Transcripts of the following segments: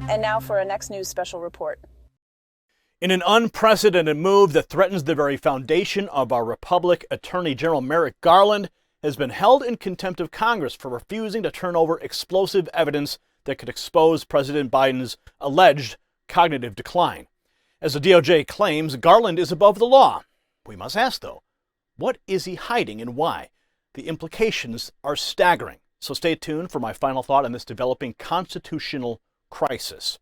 And now for our next news special report. In an unprecedented move that threatens the very foundation of our republic, Attorney General Merrick Garland has been held in contempt of Congress for refusing to turn over explosive evidence that could expose President Biden's alleged cognitive decline. As the DOJ claims, Garland is above the law. We must ask, though, what is he hiding and why? The implications are staggering. So stay tuned for my final thought on this developing constitutional crisis.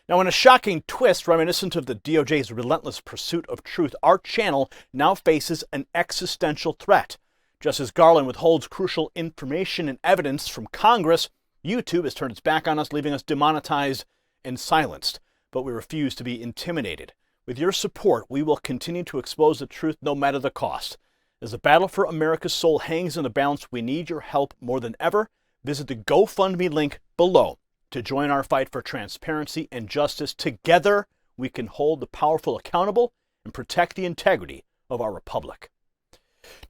Now, in a shocking twist reminiscent of the DOJ's relentless pursuit of truth, our channel now faces an existential threat. Just as Garland withholds crucial information and evidence from Congress, YouTube has turned its back on us, leaving us demonetized and silenced. But we refuse to be intimidated. With your support, we will continue to expose the truth no matter the cost. As the battle for America's soul hangs in the balance, we need your help more than ever. Visit the GoFundMe link below to join our fight for transparency and justice. Together, we can hold the powerful accountable and protect the integrity of our republic.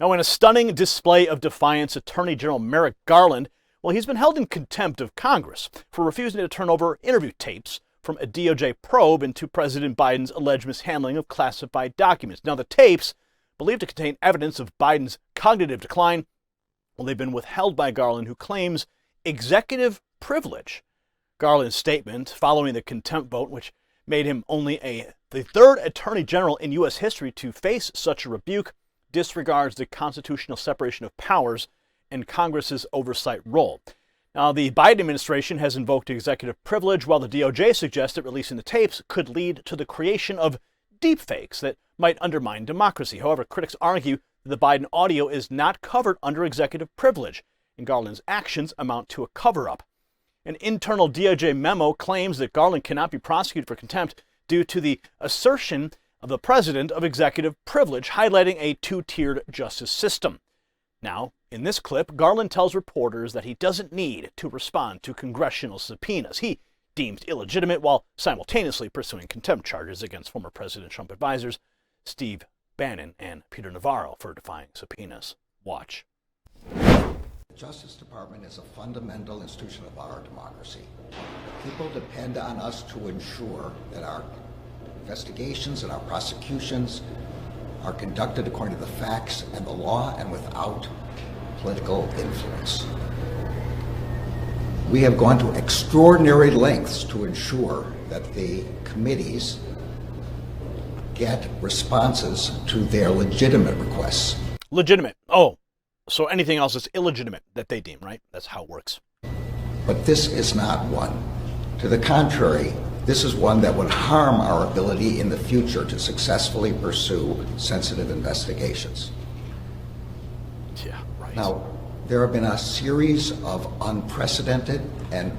Now, in a stunning display of defiance, Attorney General Merrick Garland, well, he's been held in contempt of Congress for refusing to turn over interview tapes from a DOJ probe into President Biden's alleged mishandling of classified documents. Now, the tapes, believed to contain evidence of Biden's cognitive decline, well, they've been withheld by Garland, who claims executive privilege. Garland's statement following the contempt vote, which made him only the third attorney general in U.S. history to face such a rebuke, disregards the constitutional separation of powers and Congress's oversight role. Now, the Biden administration has invoked executive privilege, while the DOJ suggests that releasing the tapes could lead to the creation of deepfakes that might undermine democracy. However, critics argue that the Biden audio is not covered under executive privilege, and Garland's actions amount to a cover-up. An internal DOJ memo claims that Garland cannot be prosecuted for contempt due to the assertion of the president of executive privilege, highlighting a two-tiered justice system. Now, in this clip, Garland tells reporters that he doesn't need to respond to congressional subpoenas he deems illegitimate, while simultaneously pursuing contempt charges against former President Trump advisors Steve Bannon and Peter Navarro for defying subpoenas. Watch. The Justice Department is a fundamental institution of our democracy. People depend on us to ensure that our investigations and our prosecutions are conducted according to the facts and the law and without political influence. We have gone to extraordinary lengths to ensure that the committees get responses to their legitimate requests. Legitimate. Oh, so anything else is illegitimate that they deem, right? That's how it works. But this is not one. To the contrary, this is one that would harm our ability in the future to successfully pursue sensitive investigations. Yeah, right. Now, there have been a series of unprecedented and,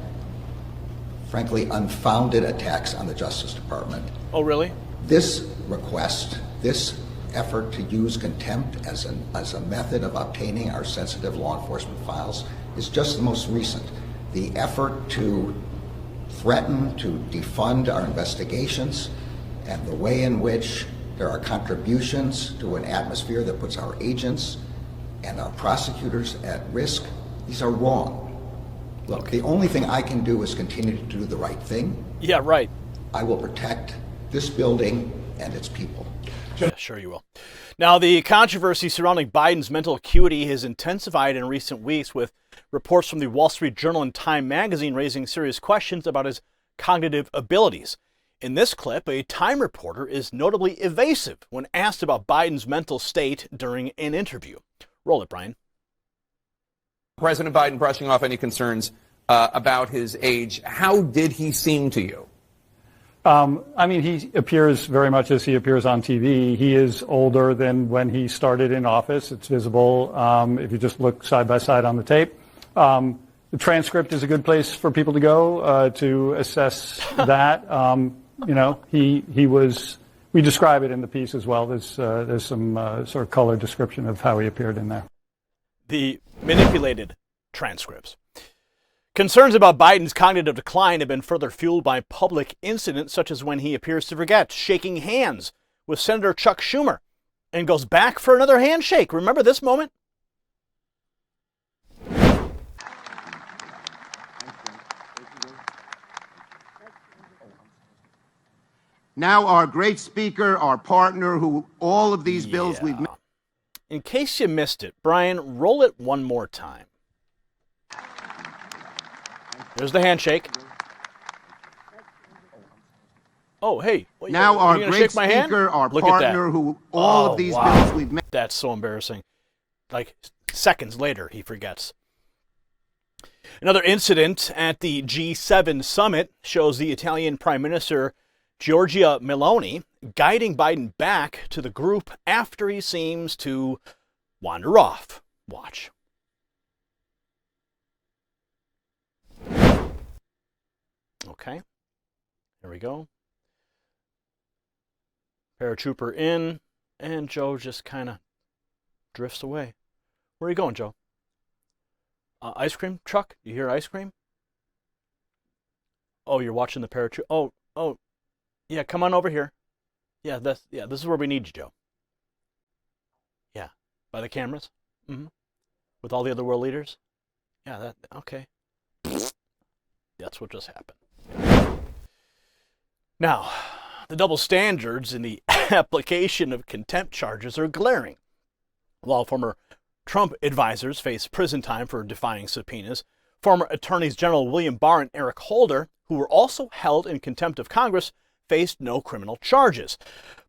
frankly, unfounded attacks on the Justice Department. Oh, really? This request, this effort to use contempt as a method of obtaining our sensitive law enforcement files is just the most recent. The effort to threaten to defund our investigations and the way in which there are contributions to an atmosphere that puts our agents and our prosecutors at risk, these are wrong. Look, the only thing I can do is continue to do the right thing. Yeah, right. I will protect this building and its people. Yeah, sure you will. Now, the controversy surrounding Biden's mental acuity has intensified in recent weeks, with reports from the Wall Street Journal and Time magazine raising serious questions about his cognitive abilities. In this clip, a Time reporter is notably evasive when asked about Biden's mental state during an interview. Roll it, Brian. President Biden brushing off any concerns about his age. How did he seem to you? I mean, he appears very much as he appears on TV. He is older than when he started in office. It's visible if you just look side by side on the tape. The transcript is a good place for people to go to assess that. You know, he was. We describe it in the piece as well. There's some sort of color description of how he appeared in there. The manipulated transcripts. Concerns about Biden's cognitive decline have been further fueled by public incidents such as when he appears to forget shaking hands with Senator Chuck Schumer and goes back for another handshake. Remember this moment? Now our great speaker, our partner, who all of these bills we've made. In case you missed it, Brian, roll it one more time. There's the handshake. Oh, hey. Now our great speaker, our partner, who all of these bills we've made. That's so embarrassing. Like seconds later, he forgets. Another incident at the G7 summit shows the Italian Prime Minister Giorgia Meloni guiding Biden back to the group after he seems to wander off. Watch. Okay. There we go. Paratrooper in, and Joe just kind of drifts away. Where are you going, Joe? Ice cream truck? You hear ice cream? Oh, you're watching the paratrooper. Oh, yeah. Come on over here. Yeah, this is where we need you, Joe. Yeah, by the cameras. With all the other world leaders. Yeah, okay. That's what just happened. Now, the double standards in the application of contempt charges are glaring. While former Trump advisors face prison time for defying subpoenas, former Attorneys General William Barr and Eric Holder, who were also held in contempt of Congress, faced no criminal charges.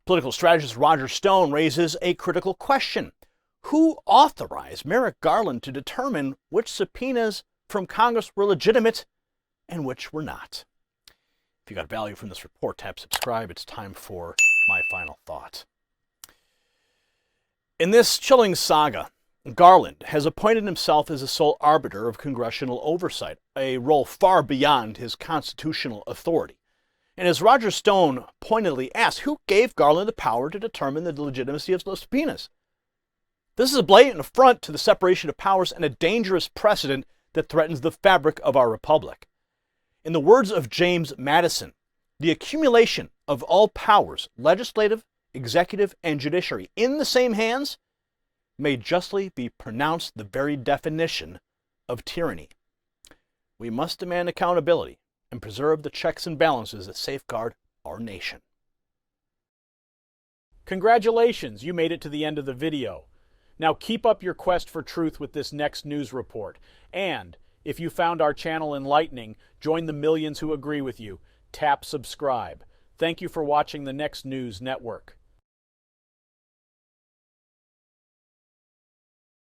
Political strategist Roger Stone raises a critical question. Who authorized Merrick Garland to determine which subpoenas from Congress were legitimate and which were not? If you got value from this report, tap subscribe. It's time for my final thought. In this chilling saga, Garland has appointed himself as the sole arbiter of congressional oversight, a role far beyond his constitutional authority. And as Roger Stone pointedly asked, who gave Garland the power to determine the legitimacy of those subpoenas? This is a blatant affront to the separation of powers and a dangerous precedent that threatens the fabric of our republic. In the words of James Madison, the accumulation of all powers, legislative, executive, and judiciary, in the same hands, may justly be pronounced the very definition of tyranny. We must demand accountability and preserve the checks and balances that safeguard our nation. Congratulations, you made it to the end of the video. Now keep up your quest for truth with this next news report. And if you found our channel enlightening, join the millions who agree with you. Tap subscribe. Thank you for watching the Next News Network.